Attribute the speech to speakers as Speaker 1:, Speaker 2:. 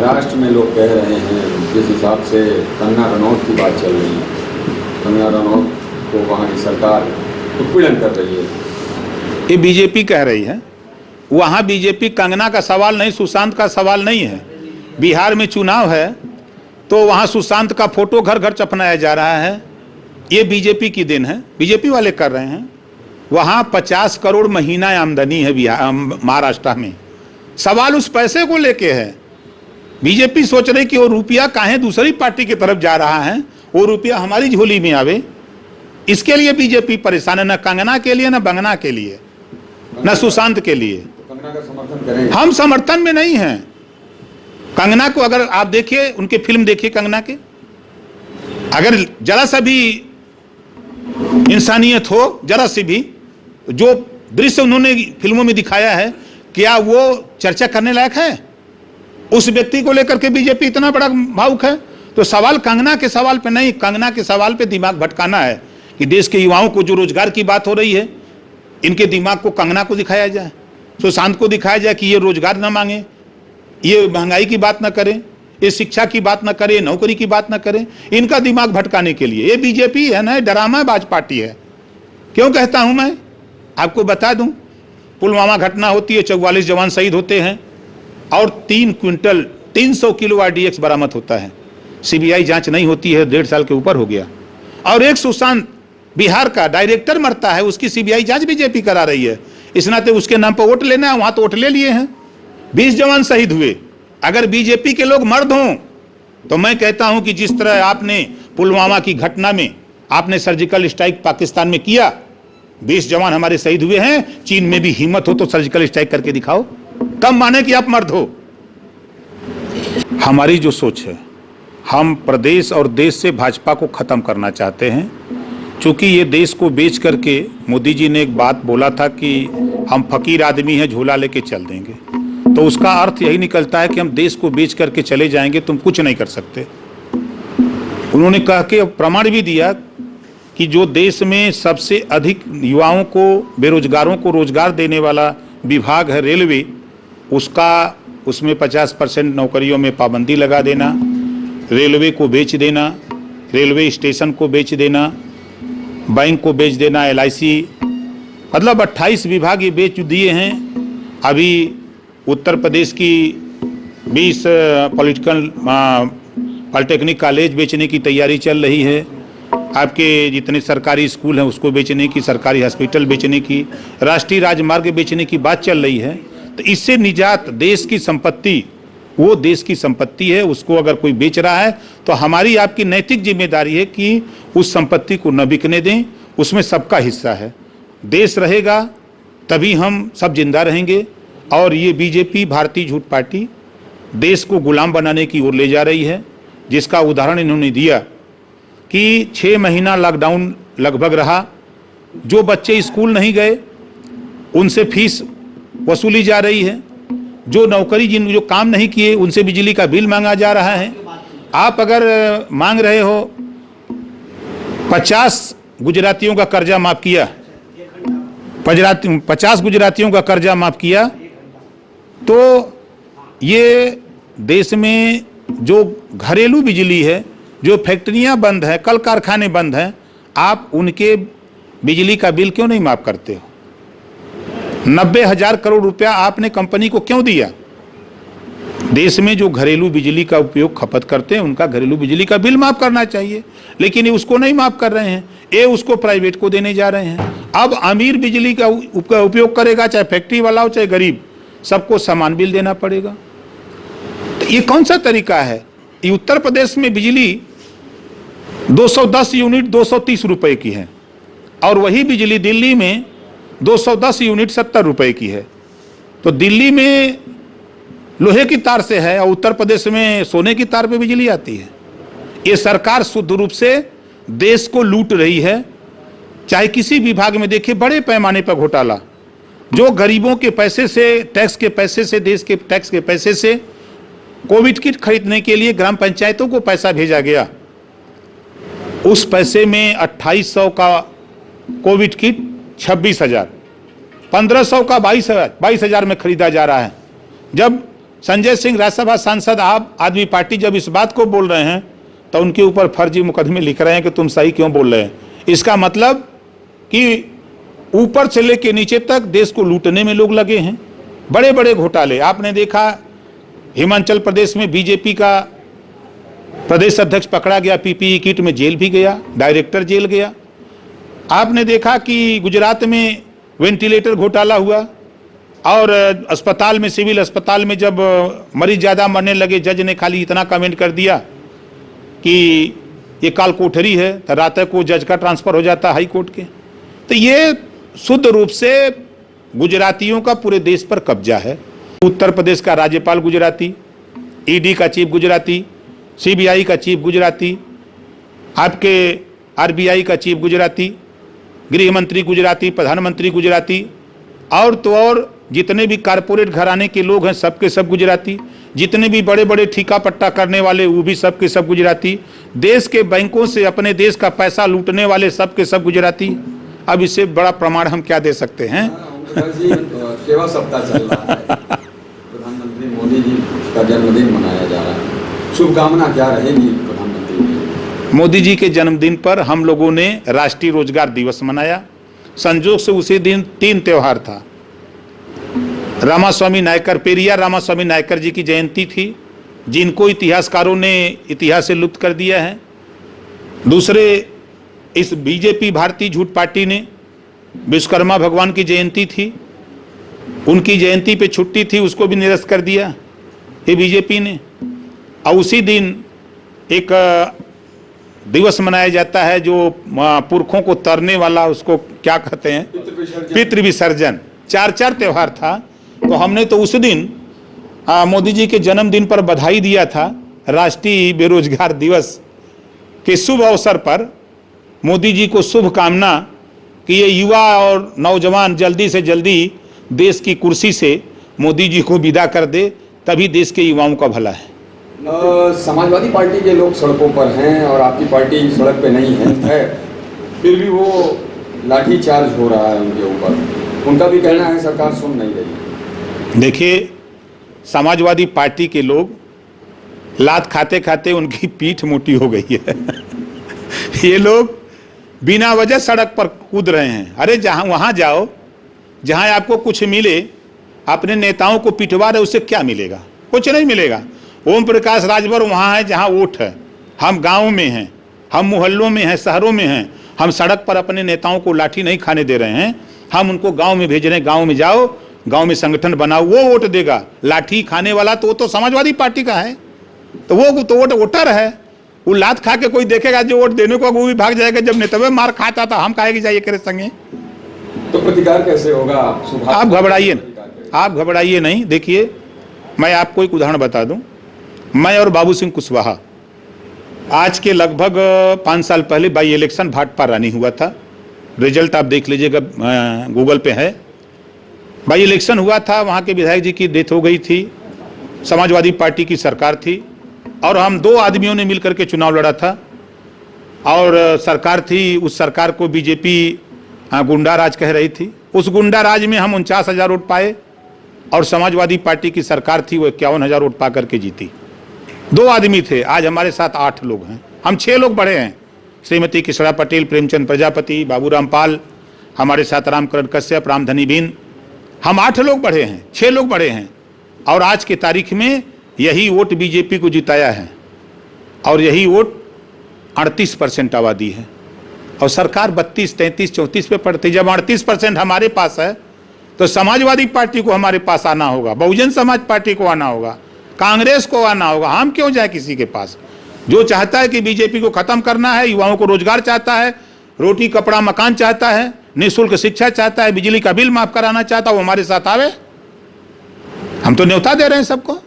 Speaker 1: महाराष्ट्र में लोग कह रहे हैं, जिस हिसाब से कंगना रनौत की बात चल रही है, कंगना रनौत को वहाँ की सरकार उत्पीड़न कर रही है।
Speaker 2: ये बीजेपी कह रही है। वहाँ बीजेपी कंगना का सवाल नहीं, सुशांत का सवाल नहीं है। बिहार में चुनाव है तो वहाँ सुशांत का फोटो घर घर चपनाया जा रहा है। ये बीजेपी की देन है, बीजेपी वाले कर रहे हैं। वहाँ 50 करोड़ महीना आमदनी है बिहार महाराष्ट्र में। सवाल उस पैसे को लेके है। बीजेपी सोच रही कि वो रुपया काहे दूसरी पार्टी की तरफ जा रहा है, वो रुपया हमारी झोली में आवे। इसके लिए बीजेपी परेशान है, न कंगना के लिए, न बंगना के लिए, न सुशांत के लिए।
Speaker 1: कंगना का समर्थन करेंगे?
Speaker 2: हम समर्थन में नहीं हैं। कंगना को अगर आप देखिए, उनके फिल्म देखिए कंगना के, अगर जरा सा भी इंसानियत हो, जरा सी भी, जो दृश्य उन्होंने फिल्मों में दिखाया है, क्या वो चर्चा करने लायक है? उस व्यक्ति को लेकर के बीजेपी इतना बड़ा भावुक है। तो सवाल कंगना के सवाल पे नहीं, कंगना के सवाल पे दिमाग भटकाना है कि देश के युवाओं को जो रोजगार की बात हो रही है, इनके दिमाग को कंगना को दिखाया जाए, सुशांत को दिखाया जाए कि ये रोजगार ना मांगे, ये महंगाई की बात ना करें, ये शिक्षा की बात ना करें, नौकरी की बात ना करें। इनका दिमाग भटकाने के लिए ये बीजेपी है ना, ड्रामाबाज पार्टी है। क्यों कहता हूं मैं? आपको बता दूं, पुलवामा घटना होती है, 44 जवान शहीद होते हैं और 3 क्विंटल 300 किलो RDX बरामद होता है। CBI जांच नहीं होती है, 1.5 साल के ऊपर हो गया। और एक सुशांत बिहार का डायरेक्टर मरता है, उसकी CBI जांच बीजेपी करा रही है। इस नाते उसके नाम पर वोट लेना है, वहां तो वोट ले लिए हैं। 20 जवान शहीद हुए। अगर बीजेपी के लोग मर्द हों तो मैं कहता हूं कि जिस तरह आपने पुलवामा की घटना में आपने सर्जिकल स्ट्राइक पाकिस्तान में किया, 20 जवान हमारे शहीद हुए हैं, चीन में भी हिम्मत हो तो सर्जिकल स्ट्राइक करके दिखाओ, तब माने कि आप मर्द हो। हमारी जो सोच है, हम प्रदेश और देश से भाजपा को खत्म करना चाहते हैं। चूंकि ये देश को बेच करके, मोदी जी ने एक बात बोला था कि हम फकीर आदमी हैं, झोला लेके चल देंगे, तो उसका अर्थ यही निकलता है कि हम देश को बेच करके चले जाएंगे, तुम कुछ नहीं कर सकते। उन्होंने कह के प्रमाण भी दिया कि जो देश में सबसे अधिक युवाओं को, बेरोजगारों को रोजगार देने वाला विभाग है रेलवे, उसमें 50% नौकरियों में पाबंदी लगा देना, रेलवे को बेच देना, रेलवे स्टेशन को बेच देना, बैंक को बेच देना, LIC, मतलब 28 विभाग ये बेच दिए हैं। अभी उत्तर प्रदेश की 20 पॉलिटेक्निक कॉलेज बेचने की तैयारी चल रही है। आपके जितने सरकारी स्कूल हैं उसको बेचने की, सरकारी हॉस्पिटल बेचने की, राष्ट्रीय राजमार्ग बेचने की बात चल रही है। तो इससे निजात, देश की संपत्ति, वो देश की संपत्ति है, उसको अगर कोई बेच रहा है तो हमारी आपकी नैतिक जिम्मेदारी है कि उस संपत्ति को न बिकने दें, उसमें सबका हिस्सा है। देश रहेगा तभी हम सब जिंदा रहेंगे। और ये बीजेपी, भारतीय झूठ पार्टी, देश को गुलाम बनाने की ओर ले जा रही है, जिसका उदाहरण इन्होंने दिया कि 6 महीना लॉकडाउन लगभग रहा। जो बच्चे स्कूल नहीं गए उनसे फीस वसूली जा रही है, जो नौकरी जो काम नहीं किए उनसे बिजली का बिल मांगा जा रहा है। आप अगर मांग रहे हो 50 गुजरातियों का कर्जा माफ किया, 50 गुजरातियों का कर्जा माफ किया, तो ये देश में जो घरेलू बिजली है, जो फैक्ट्रियां बंद हैं, कल कारखाने बंद हैं, आप उनके बिजली का बिल क्यों नहीं माफ करते हो? 90,000 करोड़ रुपया आपने कंपनी को क्यों दिया? देश में जो घरेलू बिजली का उपयोग खपत करते हैं उनका घरेलू बिजली का बिल माफ करना चाहिए, लेकिन ये उसको नहीं माफ कर रहे हैं, ये उसको प्राइवेट को देने जा रहे हैं। अब अमीर बिजली का उपयोग करेगा, चाहे फैक्ट्री वाला हो चाहे गरीब, सबको समान बिल देना पड़ेगा। तो ये कौन सा तरीका है? ये उत्तर प्रदेश में बिजली 210 यूनिट 230 रुपए की है और वही बिजली दिल्ली में 210 यूनिट 70 रुपए की है। तो दिल्ली में लोहे की तार से है और उत्तर प्रदेश में सोने की तार पे बिजली आती है। ये सरकार शुद्ध रूप से देश को लूट रही है। चाहे किसी विभाग में देखिए, बड़े पैमाने पर घोटाला, जो गरीबों के पैसे से, टैक्स के पैसे से, देश के टैक्स के पैसे से कोविड किट खरीदने के लिए ग्राम पंचायतों को पैसा भेजा गया। उस पैसे में 2800 का कोविड किट 26,000, 1500 का 22,000 में खरीदा जा रहा है। जब संजय सिंह राज्यसभा सांसद आम आदमी पार्टी जब इस बात को बोल रहे हैं तो उनके ऊपर फर्जी मुकदमे लिख रहे हैं कि तुम सही क्यों बोल रहे हैं। इसका मतलब कि ऊपर से लेके नीचे तक देश को लूटने में लोग लगे हैं। बड़े बड़े घोटाले आपने देखा, हिमाचल प्रदेश में बीजेपी का प्रदेश अध्यक्ष पकड़ा गया, पीपीई किट में जेल भी गया, डायरेक्टर जेल गया। आपने देखा कि गुजरात में वेंटिलेटर घोटाला हुआ और अस्पताल में, सिविल अस्पताल में जब मरीज ज़्यादा मरने लगे, जज ने खाली इतना कमेंट कर दिया कि ये काल कोठरी है, तो रात को जज का ट्रांसफ़र हो जाता हाई कोर्ट के। तो ये शुद्ध रूप से गुजरातियों का पूरे देश पर कब्जा है। उत्तर प्रदेश का राज्यपाल गुजराती, ईडी का चीफ गुजराती, सीबीआई का चीफ गुजराती, आपके आरबीआई का चीफ गुजराती, गृह मंत्री गुजराती, प्रधानमंत्री गुजराती, और तो और जितने भी कारपोरेट घराने के लोग हैं सबके सब गुजराती, जितने भी बड़े बड़े ठीका पट्टा करने वाले वो भी सबके सब गुजराती, देश के बैंकों से अपने देश का पैसा लूटने वाले सबके सब गुजराती। अब इससे बड़ा प्रमाण हम क्या दे सकते हैं?
Speaker 1: सेवा सप्ताह चल रहा है, प्रधानमंत्री मोदी जी का जन्मदिन मनाया जा रहा है, शुभकामना क्या रहेगी प्रधानमंत्री जी?
Speaker 2: मोदी जी के जन्मदिन पर हम लोगों ने राष्ट्रीय रोजगार दिवस मनाया। संजोग से उसी दिन 3 त्यौहार था। रामास्वामी नायकर, पेरियार रामास्वामी नायकर जी की जयंती थी, जिनको इतिहासकारों ने इतिहास से लुप्त कर दिया है। दूसरे, इस बीजेपी भारतीय झूठ पार्टी ने विश्वकर्मा भगवान की जयंती थी, उनकी जयंती पे छुट्टी थी, उसको भी निरस्त कर दिया ये बीजेपी ने। और उसी दिन एक दिवस मनाया जाता है जो पुरखों को तरने वाला, उसको क्या कहते हैं, पितृ विसर्जन। 4 त्यौहार था। तो हमने तो उस दिन मोदी जी के जन्मदिन पर बधाई दिया था। राष्ट्रीय बेरोजगार दिवस के शुभ अवसर पर मोदी जी को शुभकामना कि ये युवा और नौजवान जल्दी से जल्दी देश की कुर्सी से मोदी जी को विदा कर दे, तभी देश के युवाओं का भला है।
Speaker 1: समाजवादी पार्टी के लोग सड़कों पर हैं और आपकी पार्टी सड़क पे नहीं है, फिर भी वो लाठीचार्ज हो रहा है उनके ऊपर। उनका भी कहना है सरकार सुन नहीं रही।
Speaker 2: देखिए, समाजवादी पार्टी के लोग लात खाते खाते उनकी पीठ मोटी हो गई है। ये लोग बिना वजह सड़क पर कूद रहे हैं। अरे जहाँ वहाँ जाओ जहाँ आपको कुछ मिले, अपने नेताओं को पिटवा रहे, उससे क्या मिलेगा? कुछ नहीं मिलेगा। ओम प्रकाश राजभर वहाँ है जहाँ वोट है। हम गाँव में हैं, हम मोहल्लों में हैं, शहरों में हैं। हम सड़क पर अपने नेताओं को लाठी नहीं खाने दे रहे हैं, हम उनको गांव में भेज रहे हैं। गांव में जाओ, गांव में संगठन बनाओ, वो वोट देगा। लाठी खाने वाला तो वो तो समाजवादी पार्टी का है, तो वो तो वोट वोटर है। वो लात खा के कोई देखेगा जो वोट देने को, वो भी भाग जाएगा। जब नेता मार खाता था, हम काहे जाइए करे संगे?
Speaker 1: तो प्रतिकार कैसे होगा?
Speaker 2: आप घबराइए, आप घबराइए नहीं। देखिए, मैं आपको एक उदाहरण बता दूं। मैं और बाबू सिंह कुशवाहा आज के लगभग 5 साल पहले बाई इलेक्शन भाटपा रानी हुआ था। रिजल्ट आप देख लीजिएगा, गूगल पे है। बाई इलेक्शन हुआ था, वहाँ के विधायक जी की डेथ हो गई थी, समाजवादी पार्टी की सरकार थी और हम 2 आदमियों ने मिलकर के चुनाव लड़ा था और सरकार थी। उस सरकार को बीजेपी गुंडा राज कह रही थी। उस गुंडा राज में हम 49,000 वोट पाए और समाजवादी पार्टी की सरकार थी, वो 51,000 वोट पा करके जीती। 2 आदमी थे, आज हमारे साथ 8 लोग हैं। हम 6 लोग बढ़े हैं, श्रीमती किशोरा पटेल, प्रेमचंद प्रजापति, बाबूराम पाल, हमारे साथ रामकरण कश्यप, रामधनी बिन। हम 8 लोग बढ़े हैं, 6 लोग बढ़े हैं और आज की तारीख में यही वोट बीजेपी को जिताया है और यही वोट 38% आबादी है और सरकार 32, 33, 34 पे पड़ती। जब 38% हमारे पास है तो समाजवादी पार्टी को हमारे पास आना होगा, बहुजन समाज पार्टी को आना होगा, कांग्रेस को आना होगा। हम क्यों जाए किसी के पास? जो चाहता है कि बीजेपी को खत्म करना है, युवाओं को रोजगार चाहता है, रोटी कपड़ा मकान चाहता है, निःशुल्क शिक्षा चाहता है, बिजली का बिल माफ कराना चाहता है, वो हमारे साथ आवे। हम तो न्योता दे रहे हैं सबको।